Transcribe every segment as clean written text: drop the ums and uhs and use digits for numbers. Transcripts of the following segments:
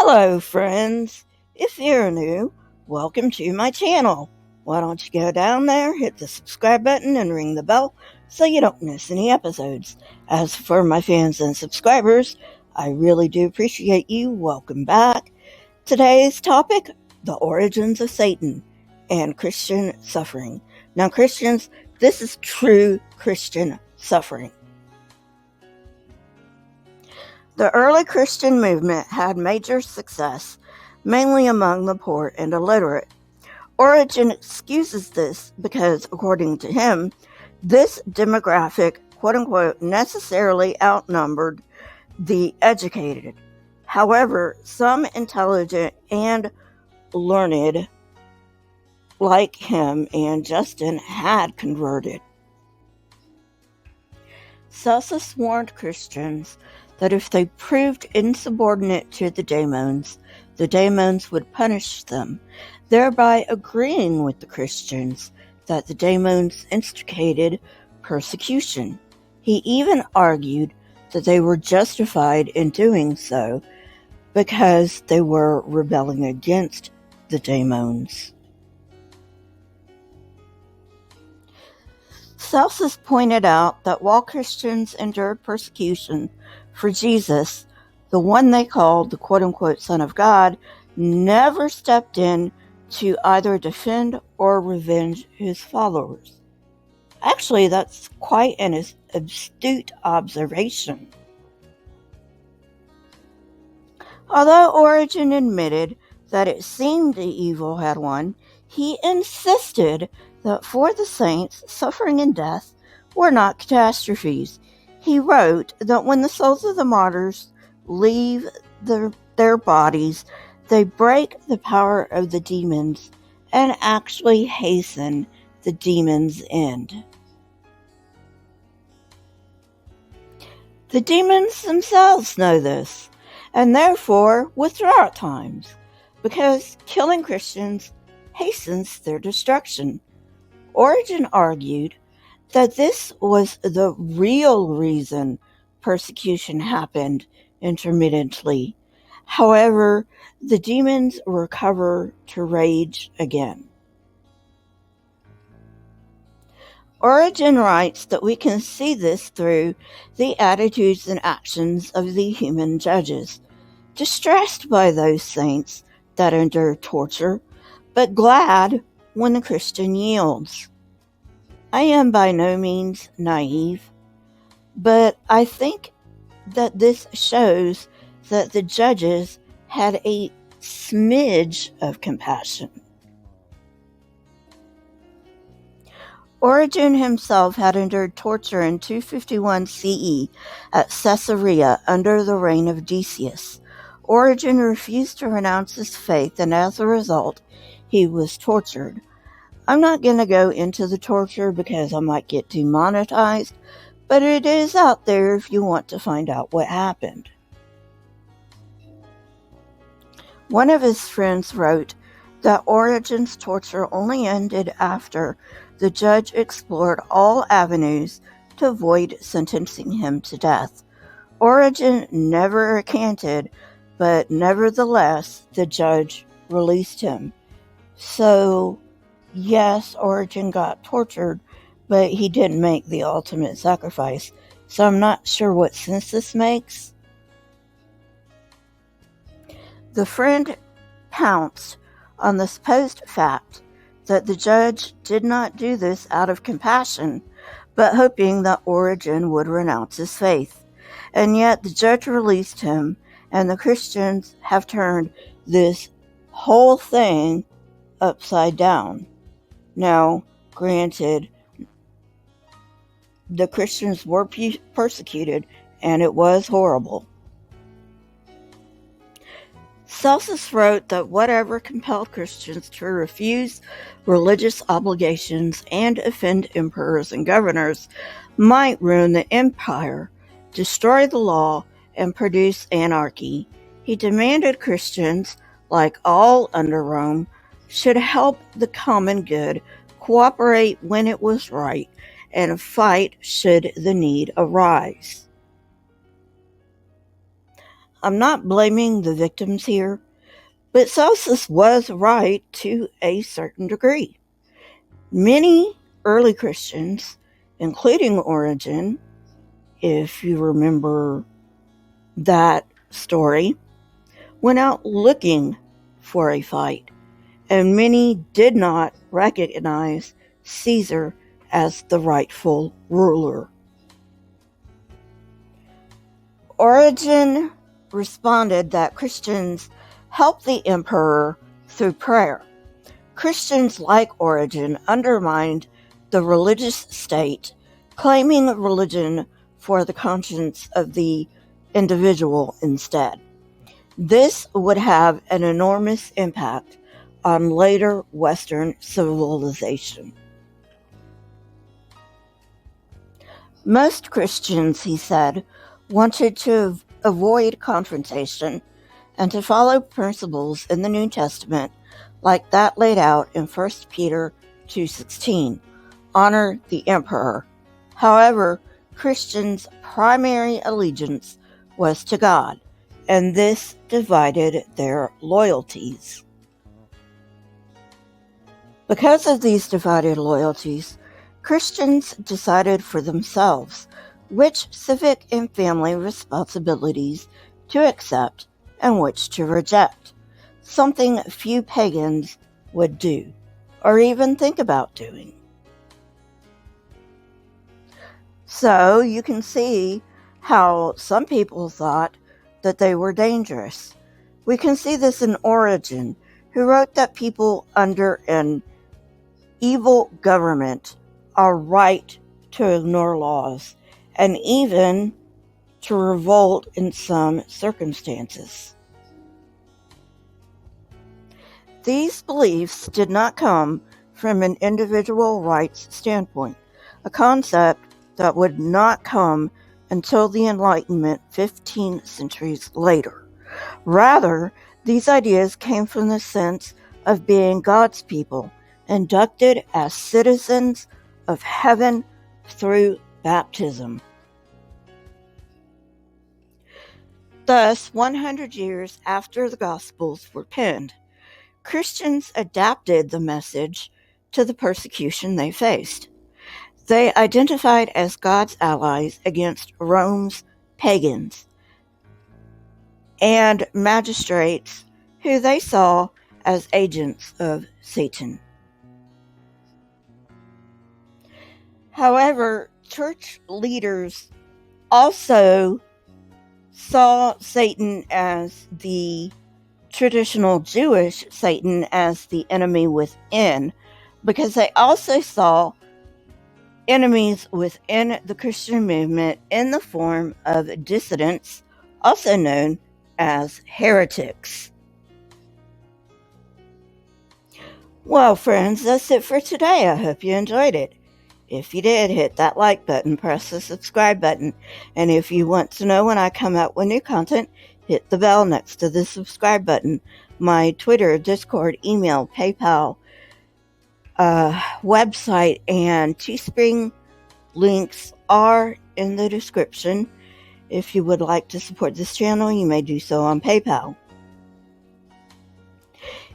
Hello, friends. If you're new, welcome to my channel. Why don't you go down there, hit the subscribe button, and ring the bell so you don't miss any episodes. As for my fans and subscribers, I really do appreciate you. Welcome back. Today's topic, the origins of Satan and Christian suffering. Now, Christians, this is true Christian suffering. The early Christian movement had major success, mainly among the poor and illiterate. Origen excuses this because, according to him, this demographic, quote-unquote, necessarily outnumbered the educated. However, some intelligent and learned, like him and Justin, had converted. Celsus warned Christians that if they proved insubordinate to the daemons would punish them, thereby agreeing with the Christians that the daemons instigated persecution. He even argued that they were justified in doing so because they were rebelling against the daemons. Celsus pointed out that while Christians endured persecution for Jesus, the one they called the quote-unquote Son of God never stepped in to either defend or revenge his followers. Actually, that's quite an astute observation. Although Origen admitted that it seemed the evil had won, he insisted that for the saints, suffering and death were not catastrophes. He wrote that when the souls of the martyrs leave their bodies, they break the power of the demons and actually hasten the demons' end. The demons themselves know this, and therefore withdraw at times, because killing Christians hastens their destruction. Origen argued that this was the real reason persecution happened intermittently. However, the demons recover to rage again. Origen writes that we can see this through the attitudes and actions of the human judges, distressed by those saints that endure torture, but glad when the Christian yields. I am by no means naive, but I think that this shows that the judges had a smidge of compassion. Origen himself had endured torture in 251 CE at Caesarea under the reign of Decius. Origen refused to renounce his faith, and as a result, he was tortured. I'm not going to go into the torture because I might get demonetized, but it is out there if you want to find out what happened. One of his friends wrote that Origen's torture only ended after the judge explored all avenues to avoid sentencing him to death. Origen never recanted, but nevertheless, the judge released him. So, yes, Origen got tortured, but he didn't make the ultimate sacrifice. So I'm not sure what sense this makes. The friend pounced on the supposed fact that the judge did not do this out of compassion, but hoping that Origen would renounce his faith. And yet the judge released him, and the Christians have turned this whole thing upside down. Now, granted, the Christians were persecuted, and it was horrible. Celsus wrote that whatever compelled Christians to refuse religious obligations and offend emperors and governors might ruin the empire, destroy the law, and produce anarchy. He demanded Christians, like all under Rome, should help the common good, cooperate when it was right, and fight should the need arise. I'm not blaming the victims here, but Celsus was right to a certain degree. Many early Christians, including Origen, if you remember that story, went out looking for a fight, and many did not recognize Caesar as the rightful ruler. Origen responded that Christians helped the emperor through prayer. Christians like Origen undermined the religious state, claiming religion for the conscience of the individual instead. This would have an enormous impact on later Western civilization. Most Christians, he said, wanted to avoid confrontation and to follow principles in the New Testament like that laid out in 1 Peter 2:16, honor the emperor. However, Christians' primary allegiance was to God, and this divided their loyalties. Because of these divided loyalties, Christians decided for themselves which civic and family responsibilities to accept and which to reject, something few pagans would do, or even think about doing. So you can see how some people thought that they were dangerous. We can see this in Origen, who wrote that people under an evil government are right to ignore laws and even to revolt in some circumstances. These beliefs did not come from an individual rights standpoint, a concept that would not come until the Enlightenment 15 centuries later. Rather, these ideas came from the sense of being God's people, inducted as citizens of heaven through baptism. Thus, 100 years after the Gospels were penned, Christians adapted the message to the persecution they faced. They identified as God's allies against Rome's pagans and magistrates who they saw as agents of Satan. However, church leaders also saw Satan as the traditional Jewish Satan as the enemy within, because they also saw enemies within the Christian movement in the form of dissidents, also known as heretics. Well, friends, that's it for today. I hope you enjoyed it. If you did, hit that like button, press the subscribe button, and if you want to know when I come out with new content, hit the bell next to the subscribe button. My Twitter, Discord, email, PayPal, website, and Teespring links are in the description. If you would like to support this channel, you may do so on PayPal.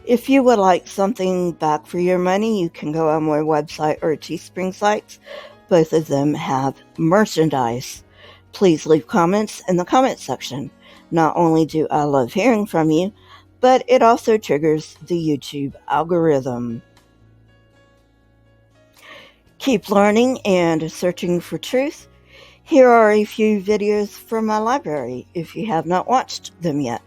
If you would like something back for your money, you can go on my website or Teespring sites. Both of them have merchandise. Please leave comments in the comment section. Not only do I love hearing from you, but it also triggers the YouTube algorithm. Keep learning and searching for truth. Here are a few videos from my library if you have not watched them yet.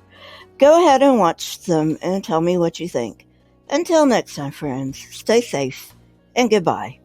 Go ahead and watch them and tell me what you think. Until next time, friends, stay safe and goodbye.